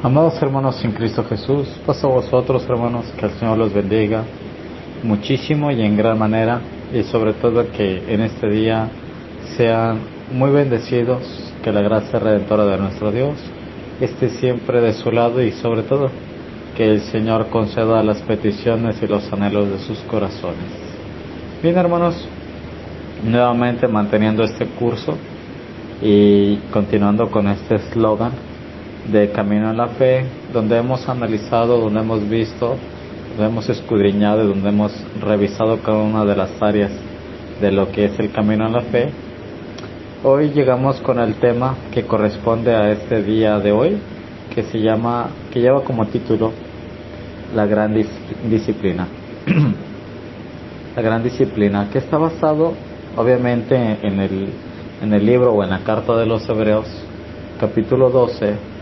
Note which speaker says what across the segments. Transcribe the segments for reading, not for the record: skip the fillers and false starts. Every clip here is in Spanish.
Speaker 1: Amados hermanos en Cristo Jesús, paso a vosotros, hermanos, que el Señor los bendiga muchísimo y en gran manera, y sobre todo que en este día sean muy bendecidos, que la gracia redentora de nuestro Dios esté siempre de su lado y sobre todo que el Señor conceda las peticiones y los anhelos de sus corazones. Bien, hermanos, nuevamente manteniendo este curso y continuando con este eslogan de Camino en la Fe, donde hemos analizado, donde hemos visto, donde hemos escudriñado y donde hemos revisado cada una de las áreas de lo que es el Camino en la Fe. Hoy llegamos con el tema que corresponde a este día de hoy, que lleva como título La Gran Disciplina. La Gran Disciplina, que está basado obviamente en el libro o en la carta de los Hebreos, capítulo 12,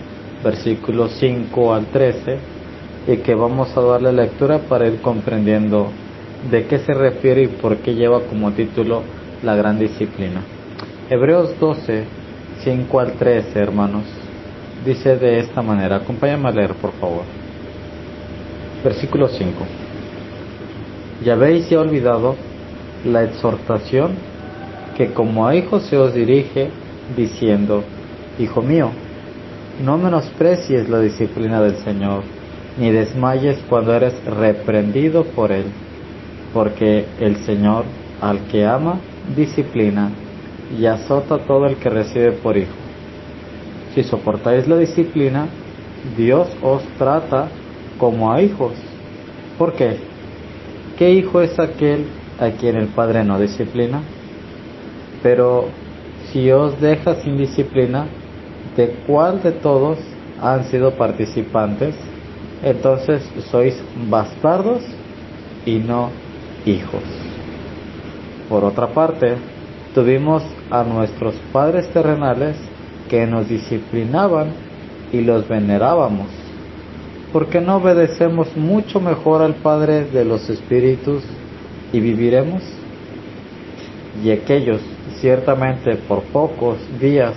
Speaker 1: versículos 5 al 13, y que vamos a darle lectura para ir comprendiendo de qué se refiere y por qué lleva como título La Gran Disciplina. Hebreos 12, 5 al 13, hermanos, dice de esta manera. Acompáñame a leer, por favor. Versículo 5. ¿Ya habéis ya olvidado la exhortación que como a hijos se os dirige, diciendo: Hijo mío, no menosprecies la disciplina del Señor, ni desmayes cuando eres reprendido por Él, porque el Señor al que ama disciplina y azota a todo el que recibe por hijo? Si soportáis la disciplina, Dios os trata como a hijos. ¿Por qué? ¿Qué hijo es aquel a quien el Padre no disciplina? Pero si os deja sin disciplina, ¿de cuál de todos han sido participantes? Entonces sois bastardos y no hijos. Por otra parte, tuvimos a nuestros padres terrenales que nos disciplinaban y los venerábamos. ¿Por qué no obedecemos mucho mejor al Padre de los Espíritus y viviremos? Y aquellos, ciertamente por pocos días,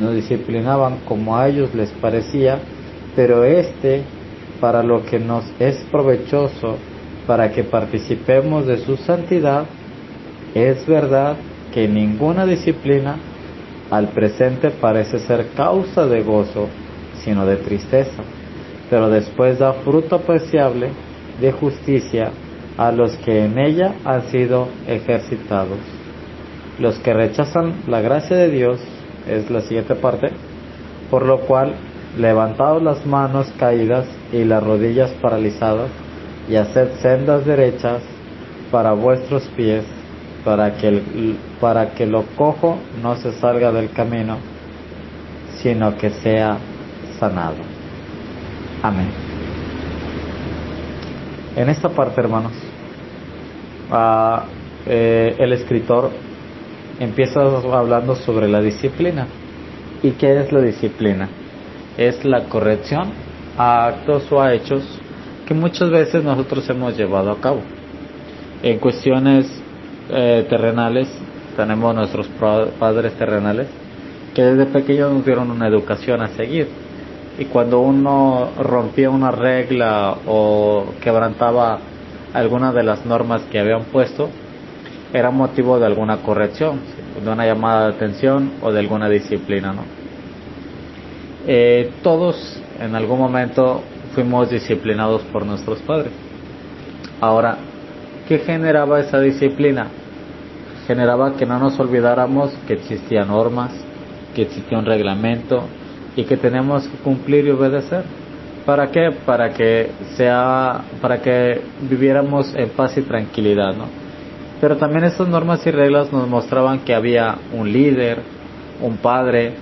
Speaker 1: nos disciplinaban como a ellos les parecía, pero para lo que nos es provechoso, para que participemos de su santidad. Es verdad que ninguna disciplina al presente parece ser causa de gozo, sino de tristeza, pero después da fruto apreciable de justicia a los que en ella han sido ejercitados. Los que rechazan la gracia de Dios, es la siguiente parte, por lo cual, levantaos las manos caídas y las rodillas paralizadas, y haced sendas derechas para vuestros pies, para que lo cojo no se salga del camino, sino que sea sanado. Amén. En esta parte, hermanos, el escritor empieza hablando sobre la disciplina. ¿Y qué es la disciplina? Es la corrección a actos o a hechos que muchas veces nosotros hemos llevado a cabo. En cuestiones terrenales, tenemos nuestros padres terrenales que desde pequeños nos dieron una educación a seguir, y cuando uno rompía una regla o quebrantaba alguna de las normas que habían puesto, era motivo de alguna corrección, de una llamada de atención o de alguna disciplina, ¿no? Todos en algún momento fuimos disciplinados por nuestros padres. Ahora, ¿qué generaba esa disciplina? Generaba que no nos olvidáramos que existían normas, que existía un reglamento y que tenemos que cumplir y obedecer. ¿Para qué? Para que viviéramos en paz y tranquilidad, ¿no? Pero también esas normas y reglas nos mostraban que había un líder, un padre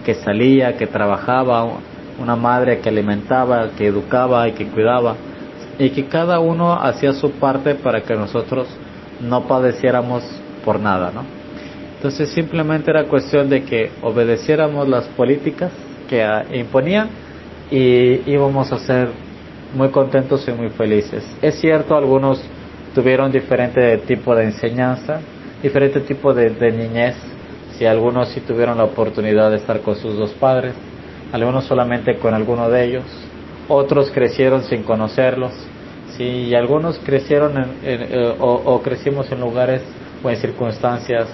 Speaker 1: que salía, que trabajaba, una madre que alimentaba, que educaba y que cuidaba, y que cada uno hacía su parte para que nosotros no padeciéramos por nada, ¿no? Entonces simplemente era cuestión de que obedeciéramos las políticas que imponían y íbamos a ser muy contentos y muy felices. Es cierto, algunos tuvieron diferente tipo de enseñanza, diferente tipo de niñez. Si algunos sí tuvieron la oportunidad de estar con sus dos padres, algunos solamente con alguno de ellos, otros crecieron sin conocerlos, sí, y algunos crecieron o crecimos en lugares o en circunstancias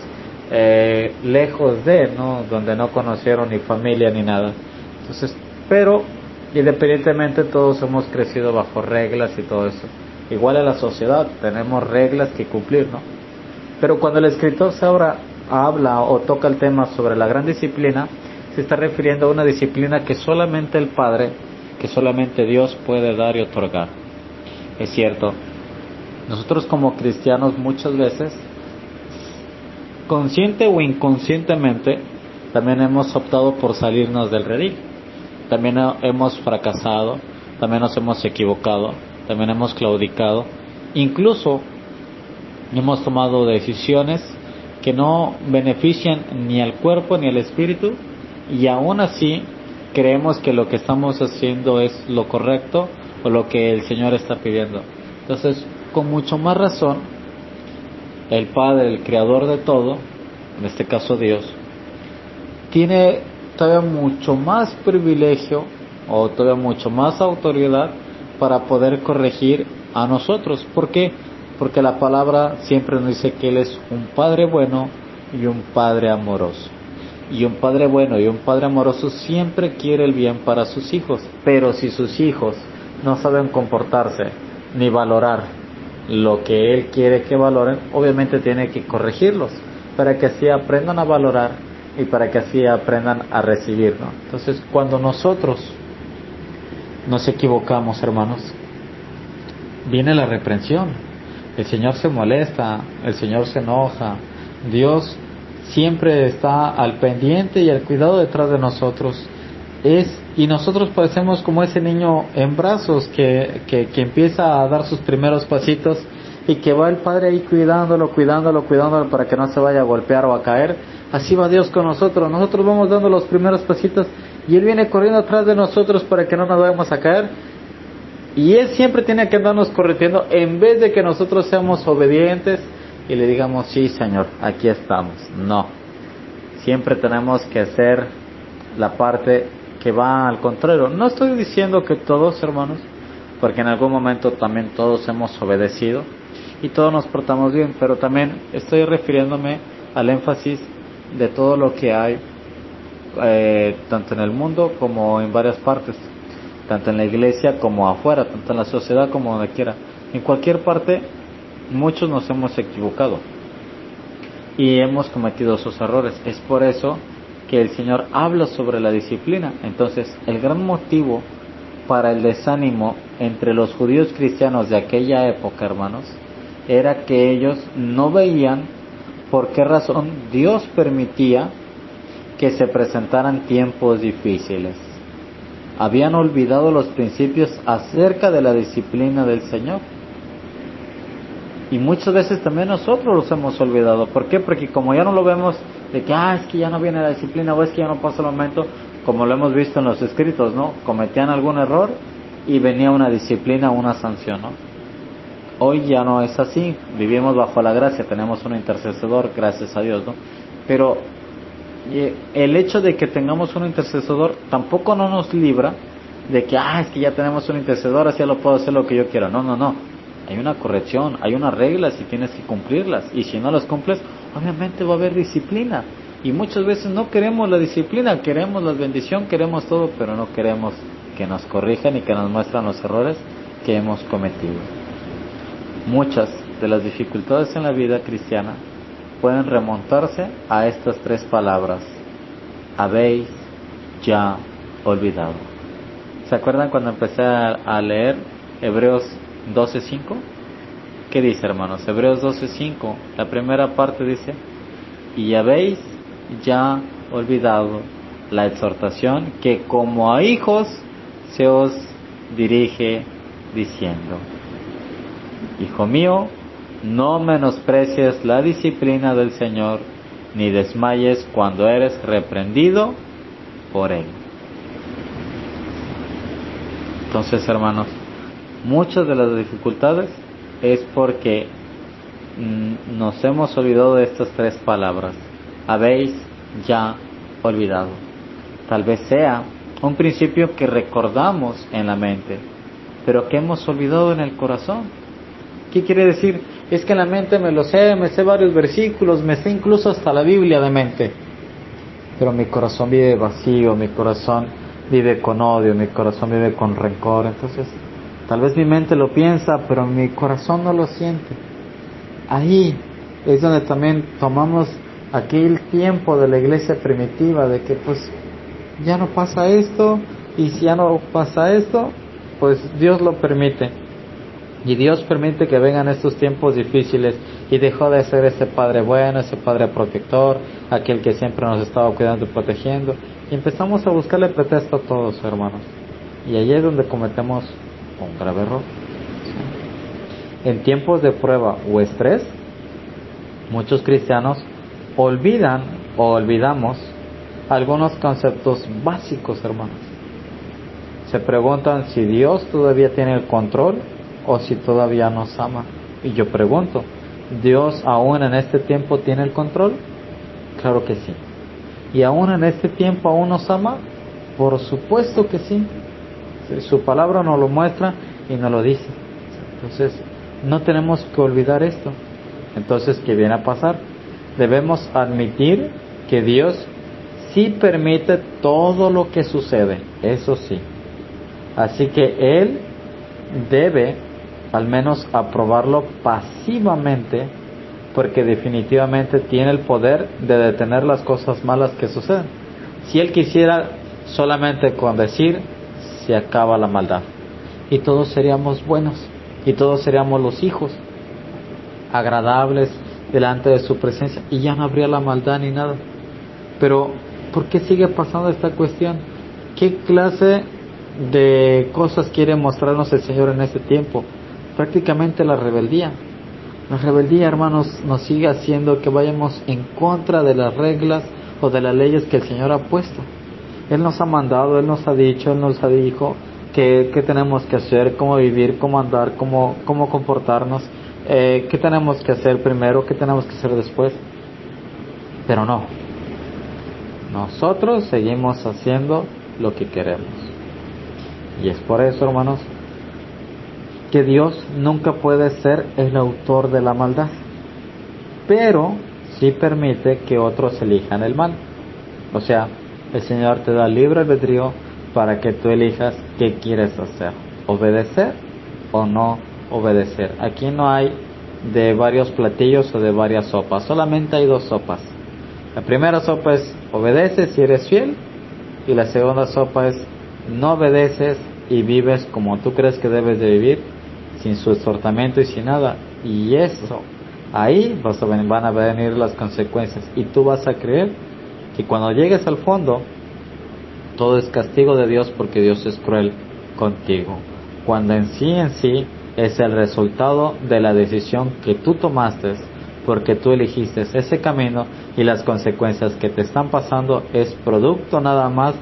Speaker 1: lejos de, ¿no? Donde no conocieron ni familia ni nada. Entonces, pero independientemente todos hemos crecido bajo reglas y todo eso. Igual en la sociedad tenemos reglas que cumplir, ¿no? Pero cuando el escritor ahora habla o toca el tema sobre la gran disciplina, se está refiriendo a una disciplina que solamente el Padre, que solamente Dios puede dar y otorgar. Es cierto, nosotros como cristianos muchas veces, consciente o inconscientemente, también hemos optado por salirnos del redil. También hemos fracasado, también nos hemos equivocado, también hemos claudicado, incluso hemos tomado decisiones que no benefician ni al cuerpo ni al espíritu, y aún así creemos que lo que estamos haciendo es lo correcto o lo que el Señor está pidiendo. Entonces, con mucho más razón, el Padre, el Creador de todo, en este caso Dios, tiene todavía mucho más privilegio o todavía mucho más autoridad para poder corregir a nosotros. ¿Por qué? Porque la palabra siempre nos dice que Él es un Padre bueno y un Padre amoroso. Y un Padre bueno y un Padre amoroso siempre quiere el bien para sus hijos. Pero si sus hijos no saben comportarse ni valorar lo que Él quiere que valoren, obviamente tiene que corregirlos para que así aprendan a valorar y para que así aprendan a recibir, ¿no? Entonces, cuando nosotros nos equivocamos, hermanos, viene la reprensión. El Señor se molesta, el Señor se enoja. Dios siempre está al pendiente y al cuidado detrás de nosotros. Y nosotros parecemos como ese niño en brazos que empieza a dar sus primeros pasitos y que va el Padre ahí cuidándolo para que no se vaya a golpear o a caer. Así va Dios con nosotros. Nosotros vamos dando los primeros pasitos y Él viene corriendo atrás de nosotros para que no nos vayamos a caer. Y Él siempre tiene que andarnos corrigiendo en vez de que nosotros seamos obedientes y le digamos, sí, Señor, aquí estamos. No. Siempre tenemos que hacer la parte que va al contrario. No estoy diciendo que todos, hermanos, porque en algún momento también todos hemos obedecido y todos nos portamos bien, pero también estoy refiriéndome al énfasis de todo lo que hay, tanto en el mundo como en varias partes, tanto en la iglesia como afuera, tanto en la sociedad como donde quiera. En cualquier parte, muchos nos hemos equivocado y hemos cometido esos errores. Es por eso que el Señor habla sobre la disciplina. Entonces, el gran motivo para el desánimo entre los judíos cristianos de aquella época, hermanos, era que ellos no veían por qué razón Dios permitía que se presentaran tiempos difíciles. Habían olvidado los principios acerca de la disciplina del Señor. Y muchas veces también nosotros los hemos olvidado. ¿Por qué? Porque como ya no lo vemos de que, es que ya no viene la disciplina o es que ya no pasa el momento, como lo hemos visto en los escritos, ¿no? Cometían algún error y venía una disciplina, una sanción, ¿no? Hoy ya no es así, vivimos bajo la gracia, tenemos un intercesor, gracias a Dios, ¿no? Pero el hecho de que tengamos un intercesor tampoco no nos libra de que, es que ya tenemos un intercesor, así ya lo puedo hacer lo que yo quiera. No. Hay una corrección, hay unas reglas y tienes que cumplirlas. Y si no las cumples, obviamente va a haber disciplina. Y muchas veces no queremos la disciplina, queremos la bendición, queremos todo, pero no queremos que nos corrijan y que nos muestren los errores que hemos cometido. Muchas de las dificultades en la vida cristiana pueden remontarse a estas tres palabras: habéis ya olvidado. ¿Se acuerdan cuando empecé a leer Hebreos 12:5? ¿Qué dice, hermanos? Hebreos 12:5, la primera parte dice: y habéis ya olvidado la exhortación que como a hijos se os dirige diciendo: hijo mío, no menosprecies la disciplina del Señor, ni desmayes cuando eres reprendido por Él. Entonces, hermanos, muchas de las dificultades es porque nos hemos olvidado de estas tres palabras: habéis ya olvidado. Tal vez sea un principio que recordamos en la mente, pero que hemos olvidado en el corazón. ¿Qué quiere decir? Es que en la mente me sé varios versículos, me sé incluso hasta la Biblia de mente, pero mi corazón vive vacío, mi corazón vive con odio, mi corazón vive con rencor. Entonces, tal vez mi mente lo piensa, pero mi corazón no lo siente. Ahí es donde también tomamos aquel tiempo de la iglesia primitiva, de que pues ya no pasa esto, y si ya no pasa esto, pues Dios lo permite. Y Dios permite que vengan estos tiempos difíciles, y dejó de ser ese Padre bueno, ese Padre protector, aquel que siempre nos estaba cuidando y protegiendo, y empezamos a buscarle pretexto a todos, hermanos. Y ahí es donde cometemos un grave error. En tiempos de prueba o estrés, muchos cristianos olvidan o olvidamos algunos conceptos básicos, hermanos. Se preguntan si Dios todavía tiene el control o si todavía nos ama. Y yo pregunto, ¿Dios aún en este tiempo tiene el control? Claro que sí. ¿Y aún en este tiempo aún nos ama? Por supuesto que sí. Su palabra nos lo muestra y nos lo dice. Entonces, no tenemos que olvidar esto. Entonces, ¿qué viene a pasar? Debemos admitir que Dios sí permite todo lo que sucede, eso sí. Así que Él debe al menos aprobarlo pasivamente, porque definitivamente tiene el poder de detener las cosas malas que suceden. Si Él quisiera, solamente con decir, se acaba la maldad, y todos seríamos buenos, y todos seríamos los hijos agradables delante de su presencia, y ya no habría la maldad ni nada. Pero ¿por qué sigue pasando esta cuestión? ¿Qué clase de cosas quiere mostrarnos el Señor en este tiempo? Prácticamente la rebeldía. La rebeldía, hermanos, nos sigue haciendo que vayamos en contra de las reglas o de las leyes que el Señor ha puesto. Él nos ha mandado, Él nos ha dicho, Él nos ha dicho qué tenemos que hacer, cómo vivir, cómo andar, cómo comportarnos, qué tenemos que hacer primero, qué tenemos que hacer después. Pero no, nosotros seguimos haciendo lo que queremos. Y es por eso, hermanos, que Dios nunca puede ser el autor de la maldad, pero sí permite que otros elijan el mal. O sea, el Señor te da libre albedrío para que tú elijas qué quieres hacer, obedecer o no obedecer. Aquí no hay de varios platillos o de varias sopas, solamente hay dos sopas. La primera sopa es obedeces si eres fiel, y la segunda sopa es no obedeces y vives como tú crees que debes de vivir, sin su exhortamiento y sin nada. Y eso, ahí van a venir las consecuencias, y tú vas a creer que cuando llegues al fondo todo es castigo de Dios, porque Dios es cruel contigo, cuando en sí es el resultado de la decisión que tú tomaste, porque tú elegiste ese camino, y las consecuencias que te están pasando es producto nada más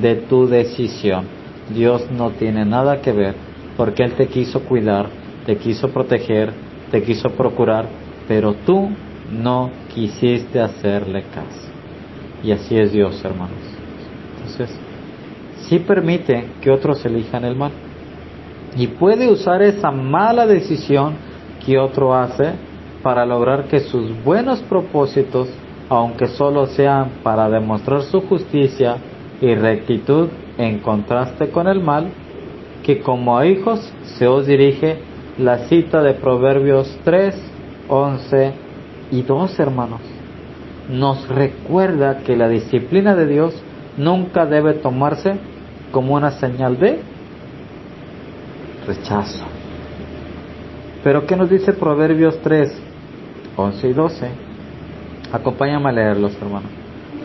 Speaker 1: de tu decisión. Dios no tiene nada que ver, porque Él te quiso cuidar, te quiso proteger, te quiso procurar, pero tú no quisiste hacerle caso. Y así es Dios, hermanos. Entonces, sí permite que otros elijan el mal, y puede usar esa mala decisión que otro hace para lograr que sus buenos propósitos, aunque solo sean para demostrar su justicia y rectitud en contraste con el mal, que como a hijos se os dirige la cita de Proverbios 3, 11 y 12, hermanos. Nos recuerda que la disciplina de Dios nunca debe tomarse como una señal de rechazo. Pero ¿qué nos dice Proverbios 3, 11 y 12? Acompáñame a leerlos, hermano.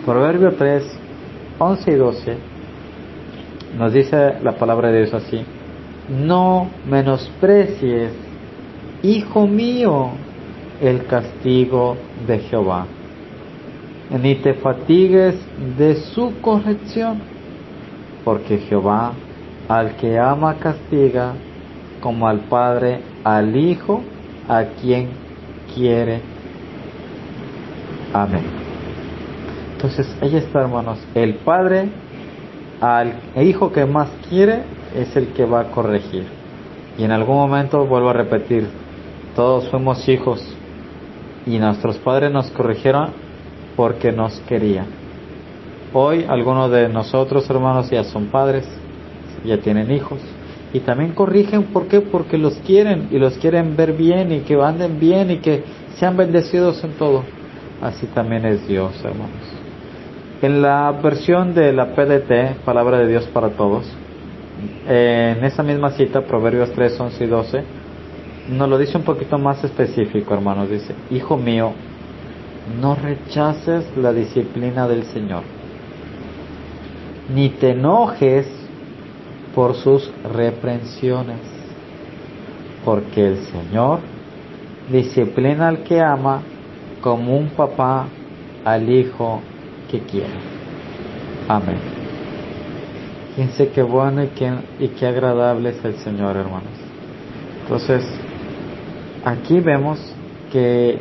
Speaker 1: Proverbios 3, 11 y 12 nos dice la palabra de Dios así: no menosprecies, hijo mío, el castigo de Jehová, ni te fatigues de su corrección, porque Jehová al que ama castiga, como al padre al hijo a quien quiere. Amén. Entonces ahí está, hermanos, el padre al hijo que más quiere es el que va a corregir. Y en algún momento, vuelvo a repetir, todos fuimos hijos y nuestros padres nos corrigieron porque nos querían. Hoy algunos de nosotros, hermanos, ya son padres, ya tienen hijos y también corrigen. ¿Por qué? Porque los quieren y los quieren ver bien y que anden bien y que sean bendecidos en todo. Así también es Dios, hermanos. En la versión de la PDT, Palabra de Dios para Todos, en esa misma cita, Proverbios 3, 11 y 12, nos lo dice un poquito más específico, hermanos. Dice: hijo mío, no rechaces la disciplina del Señor, ni te enojes por sus reprensiones, porque el Señor disciplina al que ama como un papá al hijo que quiere. Amén. Fíjense qué bueno y qué agradable es el Señor, hermanos. Entonces, aquí vemos que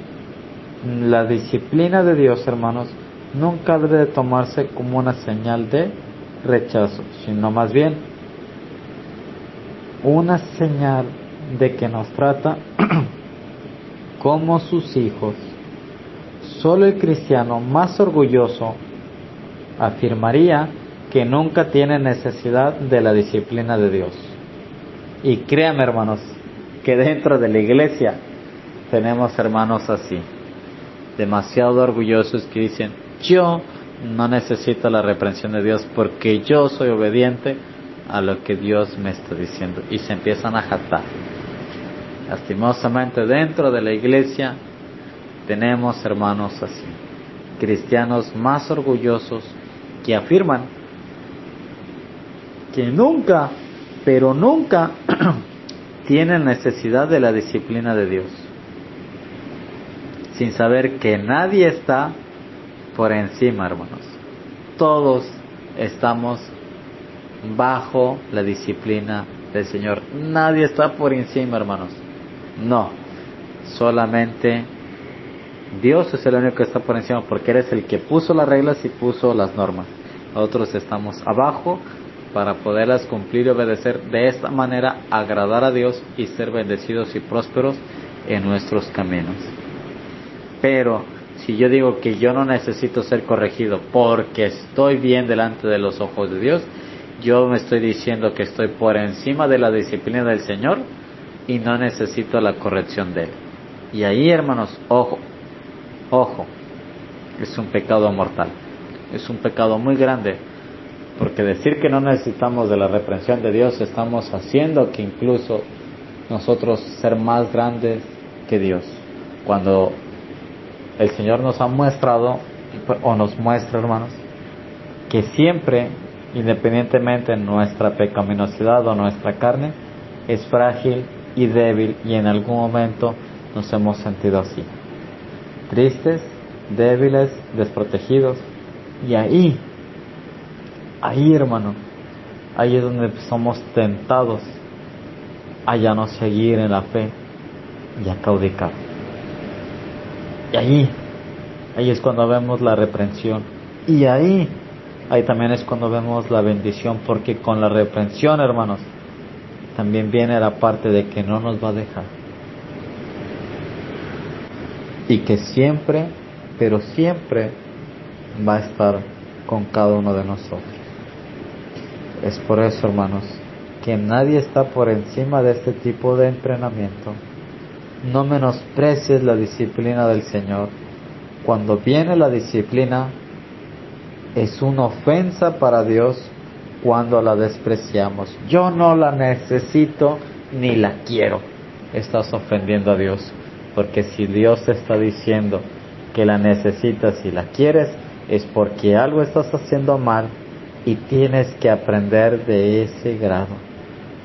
Speaker 1: la disciplina de Dios, hermanos, nunca debe de tomarse como una señal de rechazo, sino más bien una señal de que nos trata como sus hijos. Solo el cristiano más orgulloso afirmaría que nunca tiene necesidad de la disciplina de Dios. Y créanme, hermanos, que dentro de la iglesia tenemos hermanos así, demasiado orgullosos, que dicen: yo no necesito la reprensión de Dios porque yo soy obediente a lo que Dios me está diciendo, y se empiezan a jactar. Lastimosamente dentro de la iglesia tenemos hermanos así, cristianos más orgullosos, que afirman que nunca, pero nunca tienen necesidad de la disciplina de Dios, sin saber que nadie está por encima, hermanos. Todos estamos bajo la disciplina del Señor. Nadie está por encima, hermanos. No, solamente Dios es el único que está por encima, porque Él es el que puso las reglas y puso las normas. Nosotros estamos abajo para poderlas cumplir y obedecer, de esta manera agradar a Dios y ser bendecidos y prósperos en nuestros caminos. Pero si yo digo que yo no necesito ser corregido porque estoy bien delante de los ojos de Dios, yo me estoy diciendo que estoy por encima de la disciplina del Señor y no necesito la corrección de Él. Y ahí, hermanos, ojo, es un pecado mortal, es un pecado muy grande, porque decir que no necesitamos de la reprensión de Dios, estamos haciendo que incluso nosotros ser más grandes que Dios, cuando el Señor nos ha mostrado, o nos muestra, hermanos, que siempre, independientemente de nuestra pecaminosidad o nuestra carne, es frágil y débil, y en algún momento nos hemos sentido así, tristes, débiles, desprotegidos. Y ahí, hermano, ahí es donde somos tentados a ya no seguir en la fe y a claudicar. Y ahí es cuando vemos la reprensión. Y ahí también es cuando vemos la bendición, porque con la reprensión, hermanos, también viene la parte de que no nos va a dejar. Y que siempre, pero siempre va a estar con cada uno de nosotros. Es por eso, hermanos, que nadie está por encima de este tipo de entrenamiento. No menosprecies la disciplina del Señor. Cuando viene la disciplina, es una ofensa para Dios cuando la despreciamos. Yo no la necesito ni la quiero. Estás ofendiendo a Dios. Porque si Dios te está diciendo que la necesitas y la quieres, es porque algo estás haciendo mal y tienes que aprender de ese grado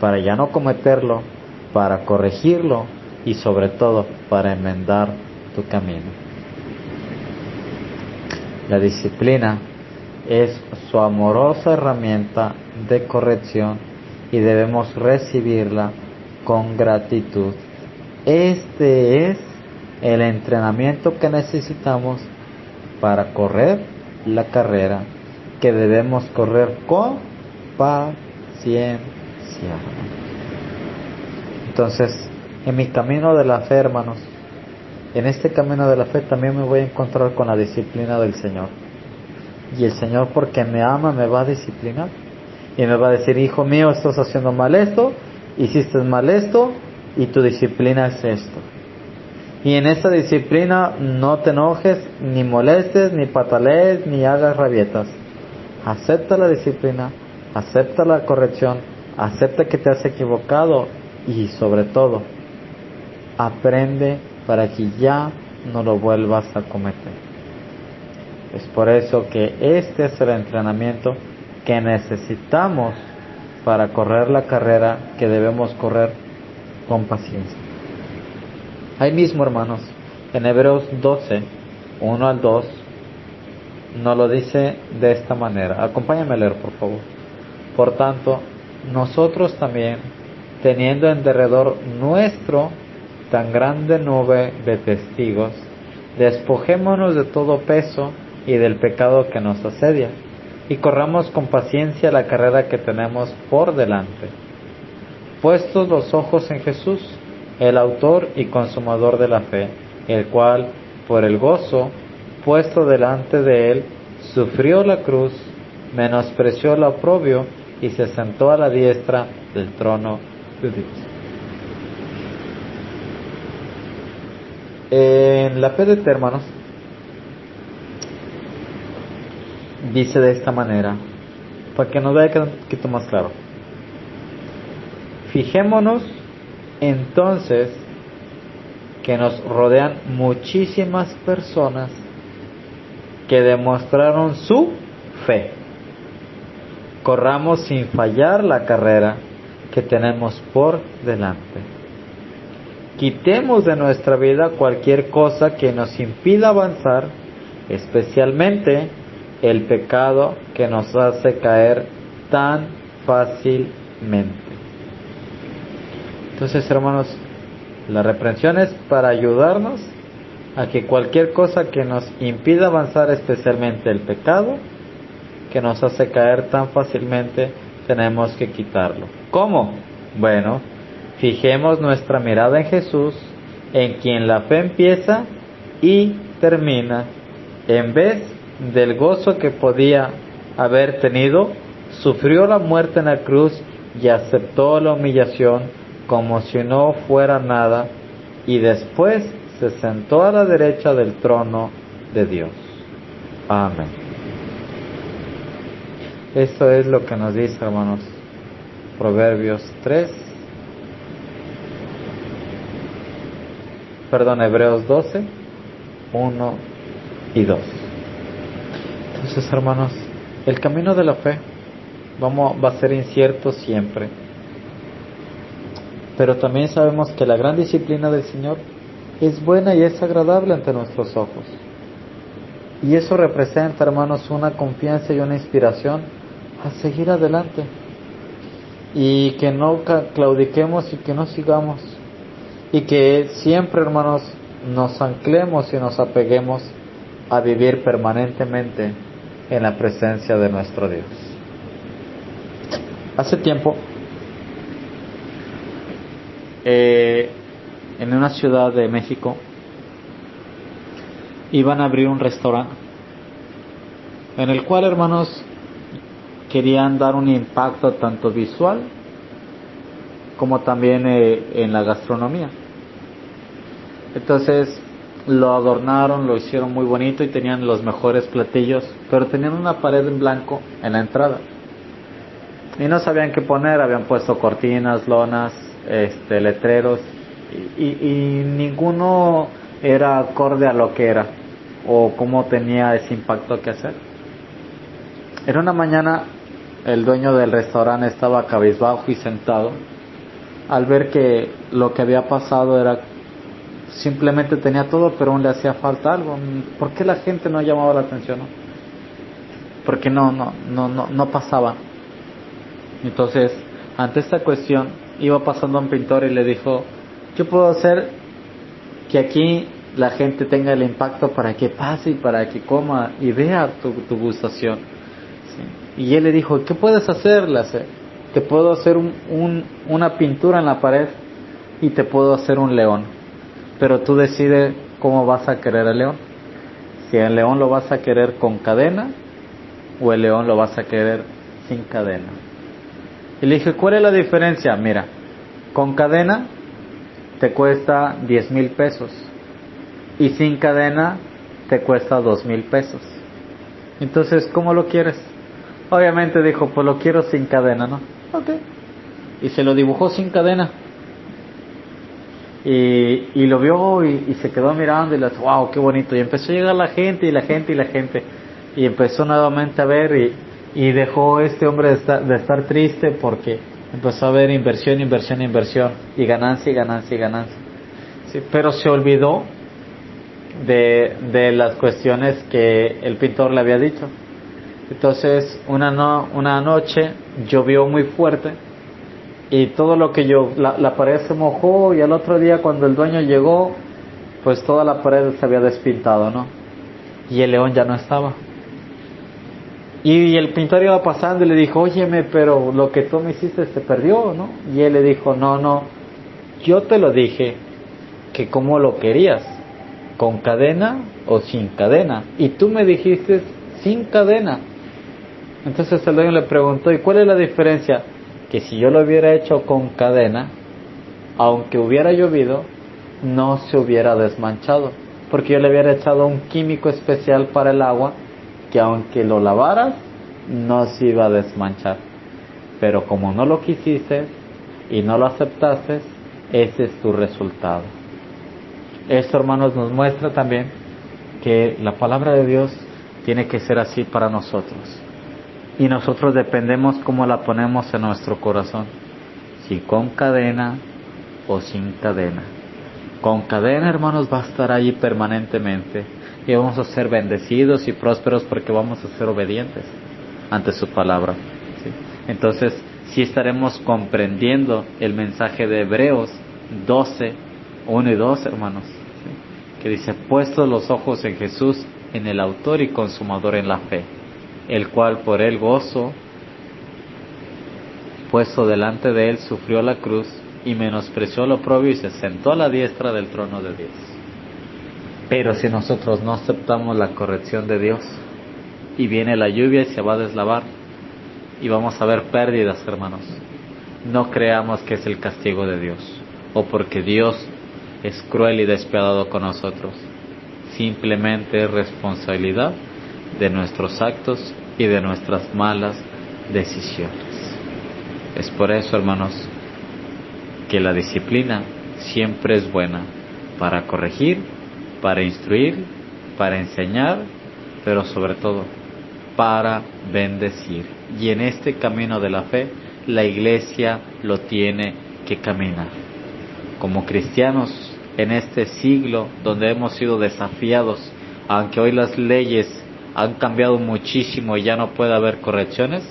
Speaker 1: para ya no cometerlo, para corregirlo y sobre todo para enmendar tu camino. La disciplina es su amorosa herramienta de corrección y debemos recibirla con gratitud. Este es el entrenamiento que necesitamos para correr la carrera que debemos correr con paciencia. Entonces, en mi camino de la fe, hermanos, en este camino de la fe también me voy a encontrar con la disciplina del Señor. Y el Señor, porque me ama, me va a disciplinar. Y me va a decir: hijo mío, estás haciendo mal esto, hiciste mal esto, y tu disciplina es esto. Y en esta disciplina no te enojes, ni molestes, ni patalees, ni hagas rabietas. Acepta la disciplina, acepta la corrección, acepta que te has equivocado, y sobre todo, aprende para que ya no lo vuelvas a cometer. Es por eso que este es el entrenamiento que necesitamos para correr la carrera que debemos correr con paciencia. Ahí mismo, hermanos, en Hebreos 12, 1 al 2, nos lo dice de esta manera. Acompáñame a leer, por favor. Por tanto, nosotros también, teniendo en derredor nuestro tan grande nube de testigos, despojémonos de todo peso y del pecado que nos asedia, y corramos con paciencia la carrera que tenemos por delante, puestos los ojos en Jesús, el autor y consumador de la fe, el cual, por el gozo puesto delante de él, sufrió la cruz, menospreció el oprobio, y se sentó a la diestra del trono de Dios. En la PDT, hermanos, dice de esta manera, para que nos vaya un poquito más claro: fijémonos entonces que nos rodean muchísimas personas que demostraron su fe. Corramos sin fallar la carrera que tenemos por delante. Quitemos de nuestra vida cualquier cosa que nos impida avanzar, especialmente el pecado que nos hace caer tan fácilmente. Entonces, hermanos, la reprensión es para ayudarnos a que cualquier cosa que nos impida avanzar, especialmente el pecado que nos hace caer tan fácilmente, tenemos que quitarlo. ¿Cómo? Bueno, fijemos nuestra mirada en Jesús, en quien la fe empieza y termina. En vez del gozo que podía haber tenido, sufrió la muerte en la cruz y aceptó la humillación como si no fuera nada, y después se sentó a la derecha del trono de Dios. Amén. Esto es lo que nos dice, hermanos, Hebreos 12, 1 y 2. Entonces, hermanos, el camino de la fe va a ser incierto siempre, pero también sabemos que la gran disciplina del Señor es buena y es agradable ante nuestros ojos. Y eso representa, hermanos, una confianza y una inspiración a seguir adelante, y que no claudiquemos y que no sigamos, y que siempre, hermanos, nos anclemos y nos apeguemos a vivir permanentemente en la presencia de nuestro Dios. Hace tiempo, en una ciudad de México, iban a abrir un restaurante en el cual, hermanos, querían dar un impacto tanto visual como también en la gastronomía. Entonces lo adornaron, lo hicieron muy bonito y tenían los mejores platillos, pero tenían una pared en blanco en la entrada y no sabían qué poner. Habían puesto cortinas, lonas, letreros, y ninguno era acorde a lo que era o cómo tenía ese impacto que hacer. Era una mañana, el dueño del restaurante estaba cabizbajo y sentado al ver que lo que había pasado era simplemente tenía todo, pero aún le hacía falta algo. ¿Por qué la gente no llamaba la atención? Porque no pasaba. Entonces, ante esta cuestión, iba pasando un pintor y le dijo: ¿qué puedo hacer que aquí la gente tenga el impacto para que pase y para que coma y vea tu gustación? ¿Sí? Y él le dijo, ¿qué puedes hacer? Te puedo hacer una pintura en la pared y te puedo hacer un león. Pero tú decides cómo vas a querer el león. Si el león lo vas a querer con cadena o el león lo vas a querer sin cadena. Y le dije, ¿cuál es la diferencia? Mira, con cadena te cuesta 10,000 pesos y sin cadena te cuesta 2,000 pesos. Entonces, ¿cómo lo quieres? Obviamente dijo, pues lo quiero sin cadena, ¿no? Ok. Y se lo dibujó sin cadena. Y lo vio y se quedó mirando y le dijo, wow, qué bonito. Y empezó a llegar la gente y la gente y la gente. Y empezó nuevamente a ver y dejó este hombre de estar triste porque empezó a ver inversión, inversión, inversión. Y ganancia, y ganancia, y ganancia. Sí, pero se olvidó de las cuestiones que el pintor le había dicho. Entonces una noche llovió muy fuerte y todo lo que la pared se mojó, y al otro día cuando el dueño llegó, pues toda la pared se había despintado, ¿no? Y el león ya no estaba. Y el pintor iba pasando y le dijo, óyeme, pero lo que tú me hiciste se perdió, ¿no? Y él le dijo, no, yo te lo dije, que cómo lo querías, con cadena o sin cadena, y tú me dijiste sin cadena. Entonces el dueño le preguntó, ¿y cuál es la diferencia? Que si yo lo hubiera hecho con cadena, aunque hubiera llovido, no se hubiera desmanchado, porque yo le hubiera echado un químico especial para el agua, que aunque lo lavaras, no se iba a desmanchar. Pero como no lo quisiste y no lo aceptaste, ese es tu resultado. Esto, hermanos, nos muestra también que la palabra de Dios tiene que ser así para nosotros. Y nosotros dependemos cómo la ponemos en nuestro corazón. Si con cadena o sin cadena. Con cadena, hermanos, va a estar allí permanentemente. Y vamos a ser bendecidos y prósperos porque vamos a ser obedientes ante su palabra. ¿Sí? Entonces, sí estaremos comprendiendo el mensaje de Hebreos 12, 1 y 2, hermanos. ¿Sí? Que dice, puestos los ojos en Jesús, en el autor y consumador en la fe, el cual por el gozo puesto delante de él sufrió la cruz y menospreció lo oprobio y se sentó a la diestra del trono de Dios. Pero si nosotros no aceptamos la corrección de Dios, y viene la lluvia y se va a deslavar, y vamos a ver pérdidas, hermanos, no creamos que es el castigo de Dios, o porque Dios es cruel y despiadado con nosotros. Simplemente es responsabilidad de nuestros actos y de nuestras malas decisiones. Es por eso, hermanos, que la disciplina siempre es buena para corregir, para instruir, para enseñar, pero sobre todo para bendecir. Y en este camino de la fe, la iglesia lo tiene que caminar. Como cristianos, en este siglo donde hemos sido desafiados, aunque hoy las leyes han cambiado muchísimo y ya no puede haber correcciones,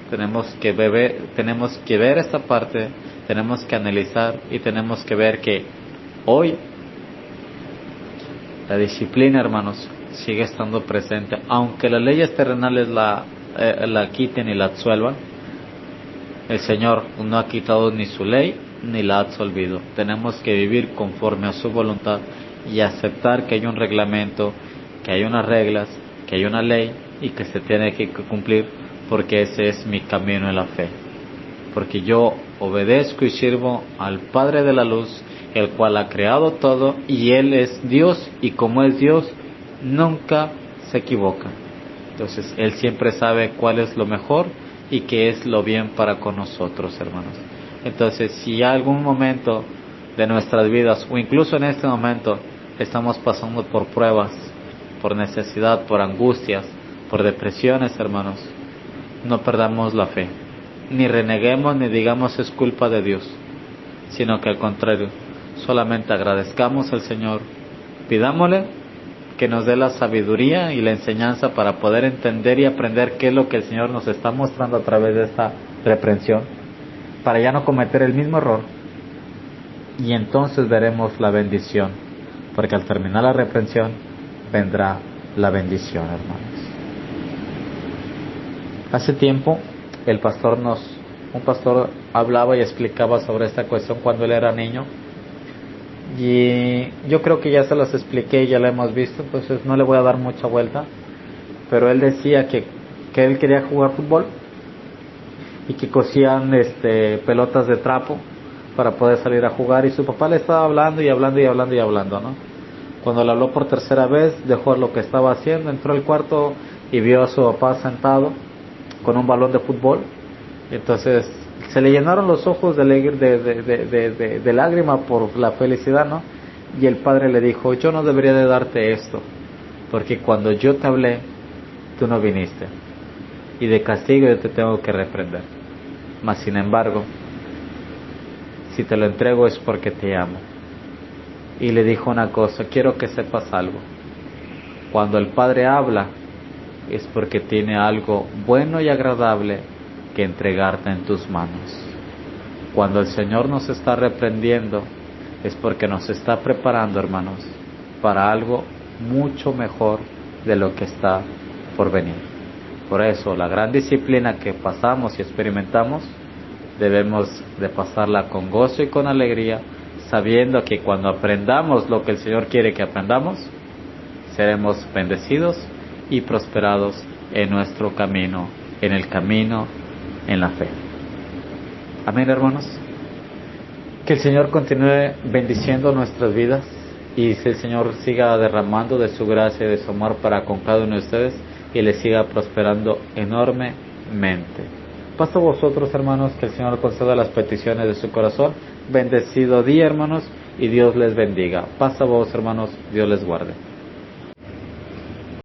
Speaker 1: tenemos que ver esta parte, tenemos que analizar y tenemos que ver que hoy la disciplina, hermanos, sigue estando presente, aunque las leyes terrenales la quiten y la absuelvan. El Señor no ha quitado ni su ley ni la ha absolvido. Tenemos que vivir conforme a su voluntad y aceptar que hay un reglamento, que hay unas reglas, que hay una ley y que se tiene que cumplir, porque ese es mi camino en la fe. Porque yo obedezco y sirvo al Padre de la luz, el cual ha creado todo, y Él es Dios, y como es Dios, nunca se equivoca. Entonces, Él siempre sabe cuál es lo mejor y qué es lo bien para con nosotros, hermanos. Entonces, si algún momento de nuestras vidas, o incluso en este momento, estamos pasando por pruebas, por necesidad, por angustias, por depresiones, hermanos, no perdamos la fe, ni reneguemos ni digamos es culpa de Dios, sino que al contrario, solamente agradezcamos al Señor, pidámosle que nos dé la sabiduría y la enseñanza para poder entender y aprender qué es lo que el Señor nos está mostrando a través de esta reprensión, para ya no cometer el mismo error, y entonces veremos la bendición, porque al terminar la reprensión vendrá la bendición, hermanos. Hace tiempo un pastor hablaba y explicaba sobre esta cuestión cuando él era niño, y yo creo que ya se los expliqué y ya lo hemos visto, entonces no le voy a dar mucha vuelta, pero él decía que él quería jugar fútbol y que cosían pelotas de trapo para poder salir a jugar, y su papá le estaba hablando y hablando y hablando y hablando, ¿no? Cuando le habló por tercera vez, dejó lo que estaba haciendo, entró al cuarto y vio a su papá sentado con un balón de fútbol. Entonces se le llenaron los ojos de lágrima por la felicidad, ¿no? Y el padre le dijo: yo no debería de darte esto, porque cuando yo te hablé, tú no viniste, y de castigo yo te tengo que reprender. Mas sin embargo, si te lo entrego es porque te amo. Y le dijo una cosa: quiero que sepas algo. Cuando el Padre habla, es porque tiene algo bueno y agradable que entregarte en tus manos. Cuando el Señor nos está reprendiendo, es porque nos está preparando, hermanos, para algo mucho mejor de lo que está por venir. Por eso, la gran disciplina que pasamos y experimentamos, debemos de pasarla con gozo y con alegría, sabiendo que cuando aprendamos lo que el Señor quiere que aprendamos, seremos bendecidos y prosperados en nuestro camino, en el camino, en la fe. Amén, hermanos. Que el Señor continúe bendiciendo nuestras vidas y que el Señor siga derramando de su gracia y de su amor para con cada uno de ustedes y les siga prosperando enormemente. Paso a vosotros, hermanos, que el Señor conceda las peticiones de su corazón. Bendecido día, hermanos, y Dios les bendiga. Pasa a vos, hermanos, Dios les guarde.